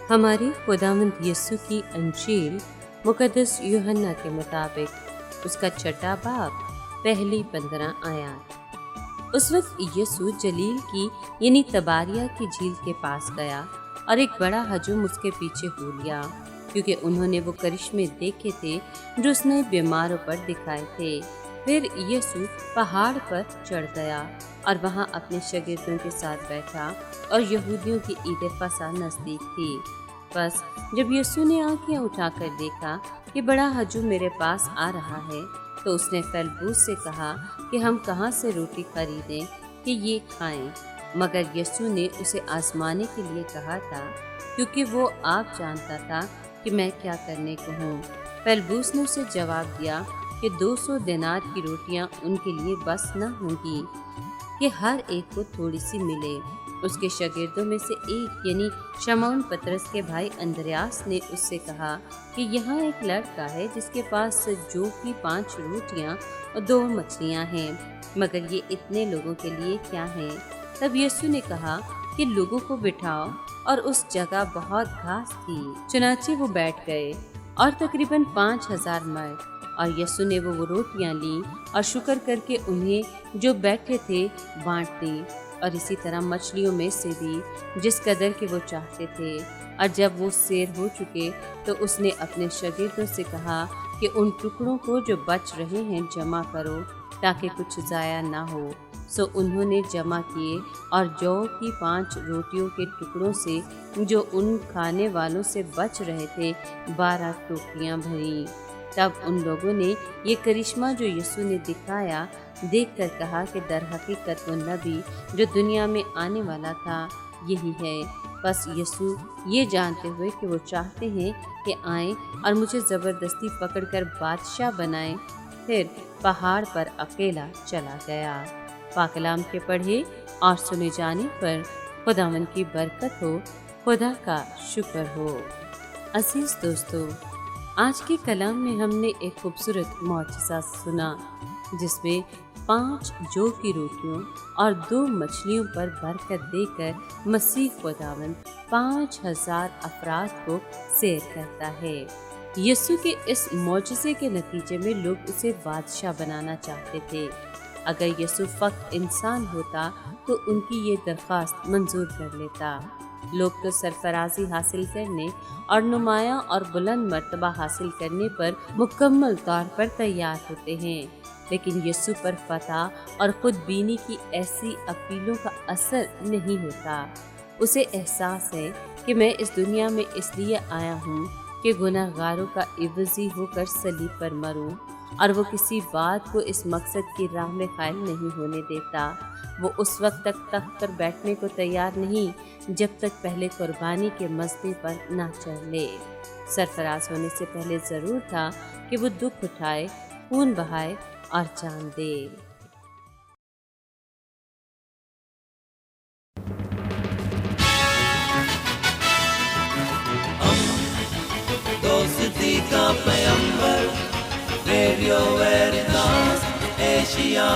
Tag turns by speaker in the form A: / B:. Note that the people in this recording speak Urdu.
A: ہمارے خداوند یسوع کی انجیل مقدس یوحنا کے مطابق اس کا چھٹا باب پہلی 15 آیات۔ اس وقت یسوع جلیل کی یعنی تباریہ کی جھیل کے پاس گیا اور ایک بڑا ہجوم اس کے پیچھے ہو لیا، کیونکہ انہوں نے وہ کرشمے دیکھے تھے جو اس نے بیماروں پر دکھائے تھے۔ پھر یسوع پہاڑ پر چڑھ گیا اور وہاں اپنے شاگردوں کے ساتھ بیٹھا، اور یہودیوں کی عید فصح نزدیک تھی۔ بس جب یسوع نے آنکھیں اٹھا کر دیکھا کہ بڑا ہجوم میرے پاس آ رہا ہے، تو اس نے فیلبوس سے کہا کہ ہم کہاں سے روٹی خریدیں کہ یہ کھائیں؟ مگر یسوع نے اسے آزمانے کے لیے کہا تھا، کیونکہ وہ آپ جانتا تھا کہ میں کیا کرنے کو ہوں۔ فیلبوس نے اسے جواب دیا کہ 200 دینار کی روٹیاں ان کے لیے بس نہ ہوں گی کہ ہر ایک کو تھوڑی سی ملے۔ اس کے شاگردوں میں سے ایک یعنی شمعون پطرس کے بھائی اندریاس نے اس سے کہا کہ یہاں ایک لڑکا ہے جس کے پاس جو کی 5 روٹیاں اور 2 مچھلیاں ہیں، مگر یہ اتنے لوگوں کے لیے کیا ہیں؟ تب یسوع نے کہا کہ لوگوں کو بٹھاؤ، اور اس جگہ بہت گھاس تھی، چنانچہ وہ بیٹھ گئے، اور تقریباً 5000 مرد۔ اور یسوع نے وہ روٹیاں لیں اور شکر کر کے انہیں جو بیٹھے تھے بانٹ دیں، اور اسی طرح مچھلیوں میں سے بھی جس قدر کے وہ چاہتے تھے۔ اور جب وہ سیر ہو چکے تو اس نے اپنے شاگردوں سے کہا کہ ان ٹکڑوں کو جو بچ رہے ہیں جمع کرو، تاکہ کچھ ضائع نہ ہو۔ سو انہوں نے جمع کیے، اور جو کی 5 روٹیوں کے ٹکڑوں سے جو ان کھانے والوں سے بچ رہے تھے 12 ٹوکریاں بھریں۔ تب ان لوگوں نے یہ کرشمہ جو یسوع نے دکھایا دیکھ کر کہا کہ در حقیقت وہ نبی جو دنیا میں آنے والا تھا یہی ہے۔ بس یسوع یہ جانتے ہوئے کہ وہ چاہتے ہیں کہ آئیں اور مجھے زبردستی پکڑ کر بادشاہ بنائیں، پھر پہاڑ پر اکیلا چلا گیا۔ پاک کلام کے پڑھے اور سنے جانے پر خداوند کی برکت ہو، خدا کا شکر ہو۔ عزیز دوستو، آج کے کلام میں ہم نے ایک خوبصورت معجزہ سنا، جس میں 5 جو کی روٹیوں اور 2 مچھلیوں پر برکت دے کر مسیح خداوند 5000 افراد کو سیر کرتا ہے۔ یسوع کے اس معجزے کے نتیجے میں لوگ اسے بادشاہ بنانا چاہتے تھے۔ اگر یسوع فقط انسان ہوتا تو ان کی یہ درخواست منظور کر لیتا۔ لوگ تو سرفرازی حاصل کرنے اور نمایاں اور بلند مرتبہ حاصل کرنے پر مکمل طور پر تیار ہوتے ہیں، لیکن یسوع پر فتح اور خود بینی کی ایسی اپیلوں کا اثر نہیں ہوتا۔ اسے احساس ہے کہ میں اس دنیا میں اس لیے آیا ہوں کہ گناہ گاروں کا عوضی ہو کر صلیب پر مروں، اور وہ کسی بات کو اس مقصد کی راہ میں قائل نہیں ہونے دیتا۔ وہ اس وقت تک تخت پر بیٹھنے کو تیار نہیں جب تک پہلے قربانی کے مذبح پر نہ چڑھ لے۔ سرفراز ہونے سے پہلے ضرور تھا کہ وہ دکھ اٹھائے، خون بہائے اور جان دے۔
B: دوستی کا پیمبر، ریڈیو ویریتاس ایشیا۔